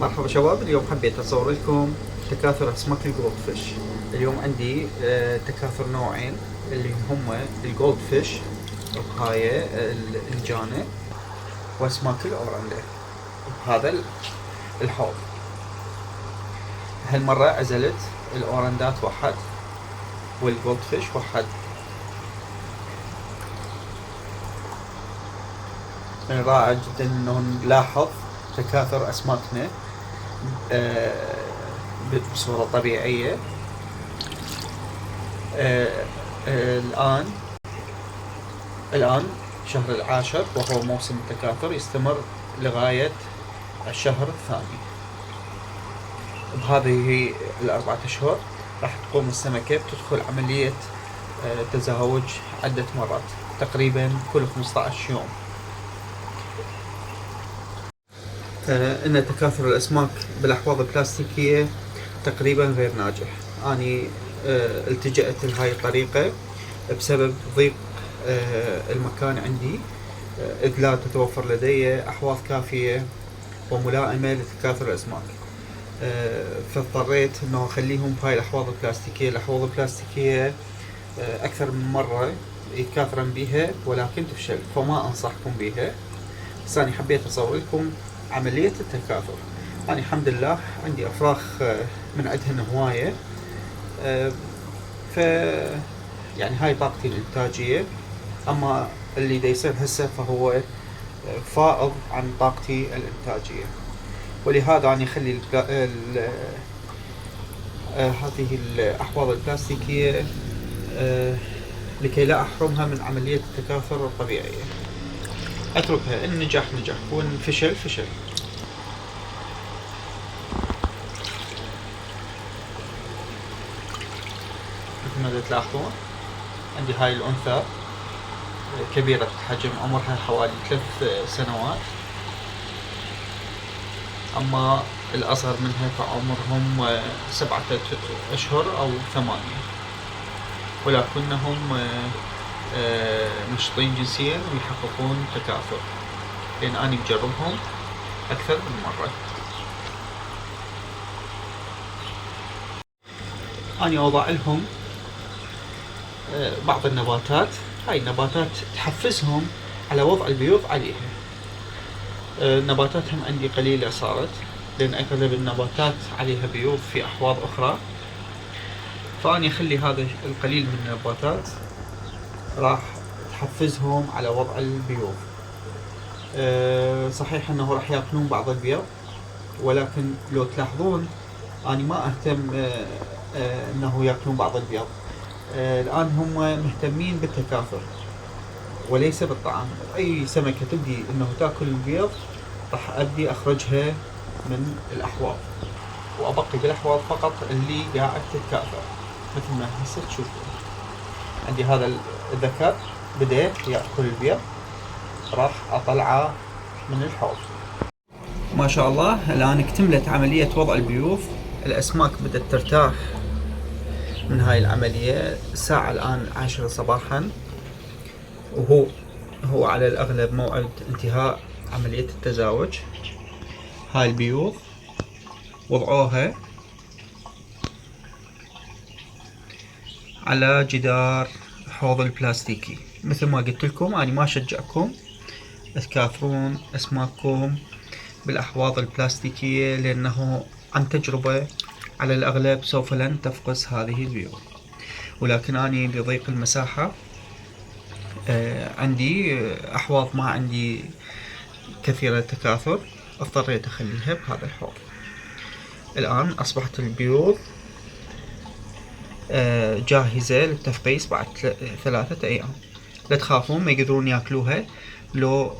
مرحبا شباب، اليوم حبيت اصور لكم تكاثر اسماك الجولد فيش. اليوم عندي تكاثر نوعين اللي هم الجولد فيش بهاي الانجانة واسماك الاورندا بهذا الحوض. هالمرة عزلت الاورندات واحد والجولد فيش واحد. رائع جدا انه نلاحظ تكاثر اسماكنا بصورة طبيعية. الآن شهر العاشر وهو موسم التكاثر يستمر لغاية الشهر الثاني. بهذه الأربعة أشهر راح تقوم السمكة بتدخل عملية تزاوج عدة مرات تقريبا كل 15 يوم. إن تكاثر الأسماك بالأحواض البلاستيكية تقريبا غير ناجح. أني التجأت لهاي الطريقة بسبب ضيق المكان عندي، إذ لا تتوفر لدي أحواض كافية وملائمة لتكاثر الأسماك. فاضطريت أنه أخليهم في هاي الأحواض البلاستيكية. الأحواض البلاستيكية أكثر من مرة يتكاثرن بيها ولكن تفشل، فما أنصحكم بيها. بس أنا حبيت أصور لكم عملية التكاثر. أنا الحمد لله عندي أفراخ من عندهن هواية، ف يعني هاي طاقتي الإنتاجية. أما اللي دا يصير هسه فهو فائض عن طاقتي الإنتاجية، ولهذا أنا أخلي هذه الأحواض البلاستيكية لكي لا أحرمها من عملية التكاثر الطبيعية. أتركها، إن نجح نجح وإن فشل فشل. مثل ما تلاحظون عندي هاي الأنثى كبيرة الحجم، عمرها حوالي 3 سنوات. أما الأصغر منها فعمرهم 7 أشهر أو 8، ولكنهم نشطين جنسيا ويحققون تكاثر، لأن أنا مجربهم أكثر من مرة. أنا أوضع لهم بعض النباتات. هاي النباتات تحفزهم على وضع البيوض عليها. نباتاتهم عندي قليلة صارت، لأن أغلب النباتات عليها بيوض في أحواض أخرى، فأني أخلي هذا القليل من النباتات راح تحفزهم على وضع البيوض. صحيح أنه راح يأكلون بعض البيض، ولكن لو تلاحظون أنا ما أهتم أنه يأكلون بعض البيض. الآن هم مهتمين بالتكاثر وليس بالطعام. أي سمكة تبدي أنه تأكل البيض راح أبدي أخرجها من الأحواض، وأبقي بالأحواض فقط اللي قاعد تتكاثر. مثل ما هسه تشوفون عندي هذا الذكر بدأ يأكل البيض، راح أطلعه من الحوض. ما شاء الله الآن اكتملت عملية وضع البيوض. الأسماك بدأت ترتاح من هاي العملية. الساعة الآن 10 صباحا، وهو على الأغلب موعد انتهاء عملية التزاوج. هاي البيوض وضعوها على جدار حوض البلاستيكي. مثل ما قلت لكم أنا ما أشجعكم تكاثرون أسماككم بالأحواض البلاستيكية، لأنه عن تجربة على الأغلب سوف لن تفقس هذه البيوض. ولكن أنا لضيق المساحة عندي أحواض ما عندي كثيرة التكاثر، اضطريت أخليها بهذا الحوض. الآن أصبحت البيوض جاهزة للتفقيس بعد 3 أيام. لا تخافون، ما يقدرون ياكلوها. لو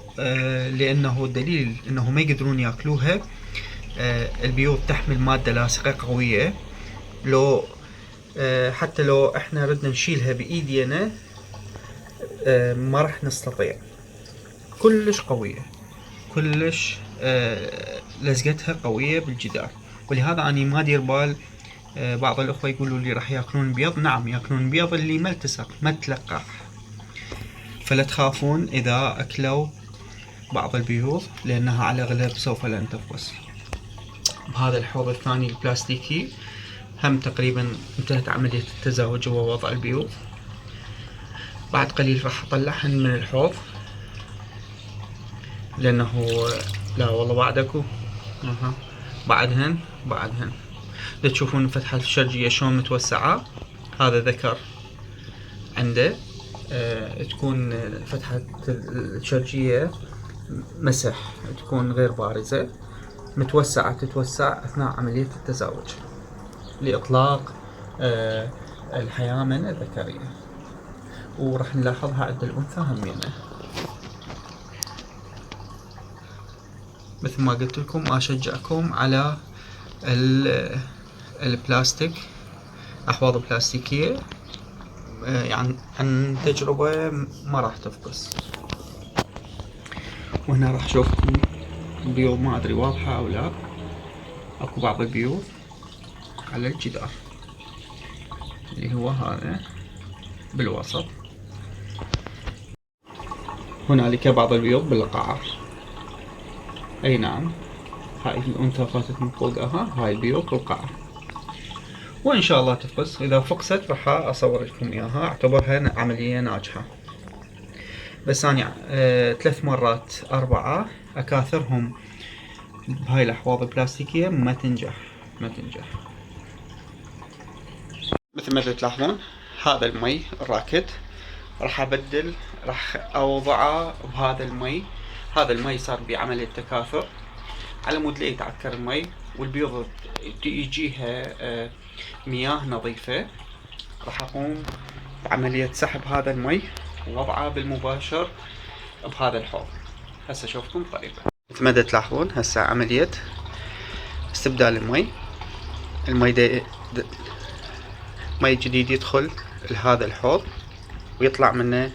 لأنه الدليل أنه ما يقدرون ياكلوها، البيوض تحمل مادة لاصقة قوية. لو حتى لو احنا ردنا نشيلها بإيدينا ما راح نستطيع. كلش قوية، كلش لزقتها قوية بالجدار. ولهذا أنا ما دير بال بعض الأخوة يقولوا لي راح ياكلون بيض. نعم، ياكلون بيض اللي ما التصق ما تلقح. فلا تخافون إذا أكلوا بعض البيوض، لأنها على الأغلب سوف لن تفقس. بهذا الحوض الثاني البلاستيكي هم تقريبا انتهت عملية التزاوج ووضع البيوض. بعد قليل راح اطلعهن من الحوض لانه لا والله بعدكو بعدهن تشوفون فتحة الشرجية شلون متوسعة. هذا ذكر عنده تكون فتحة الشرجية مسح، تكون غير بارزة، متوسعة، تتوسع أثناء عملية التزاوج لإطلاق الحيامن الذكرية. وراح نلاحظها عند الأنثى همينة. مثل ما قلت لكم أشجعكم على البلاستيك، أحواض بلاستيكية، يعني عن تجربة ما راح تفقس. وهنا راح اشوفكم بيوض، ما ادري واضحة او لا، اكو بعض البيوض على الجدار اللي هو هذا بالوسط. هنالك بعض البيوض بالقاع. اي نعم، هاي الانثى فاتت من فوقها، هاي البيوض بالقاع، وان شاء الله تفقس. اذا فقست راح اصور لكم اياها، اعتبرها عملية ناجحة. بس أنا 3 مرات 4 أكاثرهم بهاي الأحواض البلاستيكية ما تنجح. مثل ما تلاحظون هذا المي الراكد راح أوضعه بهذا المي. هذا المي صار بعملية تكاثر على مود لا يتعكر المي، والبيض يجيها مياه نظيفة. راح أقوم بعملية سحب هذا المي ووضعه بالمباشر بهذا الحوض. هسه اشوفكم قريبا. مثل ما تلاحظون هسه عملية استبدال المي. مي جديد يدخل لهذا الحوض ويطلع منه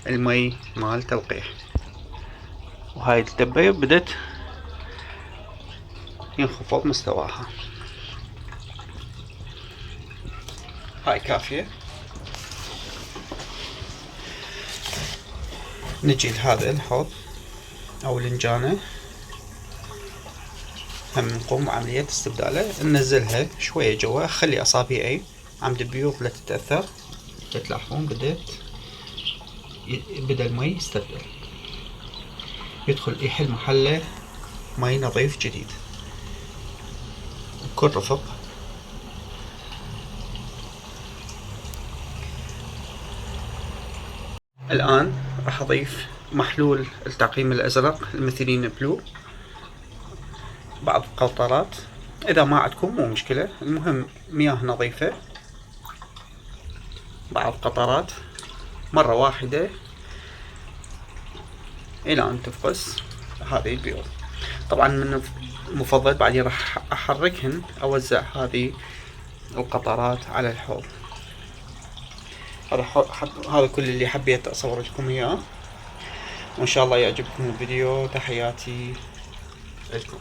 المي مال تلقيح. وهاي الدبة بدت ينخفض مستواها. هاي كافية. نجي لهذا الحوض او الانجانة، هم نقوم بعملية استبداله. ننزلها شوية جوا، اخلي اصابعي عمد البيوض لا تتأثر. تلاحظون بدأ المي يستبدل، يدخل يحل محله مي نظيف جديد بكل رفق. الآن راح أضيف محلول التعقيم الأزرق الميثيلين بلو، بعض قطرات، إذا ما عندكم مو مشكلة، المهم مياه نظيفة، بعض قطرات مرة واحدة إلى أن تفقس هذه البيوض. طبعا من المفضل بعدين راح أحركهن، أوزع هذه القطرات على الحوض. هذا كل اللي حبيت أصور لكم إياه، وإن شاء الله يعجبكم الفيديو. تحياتي لكم.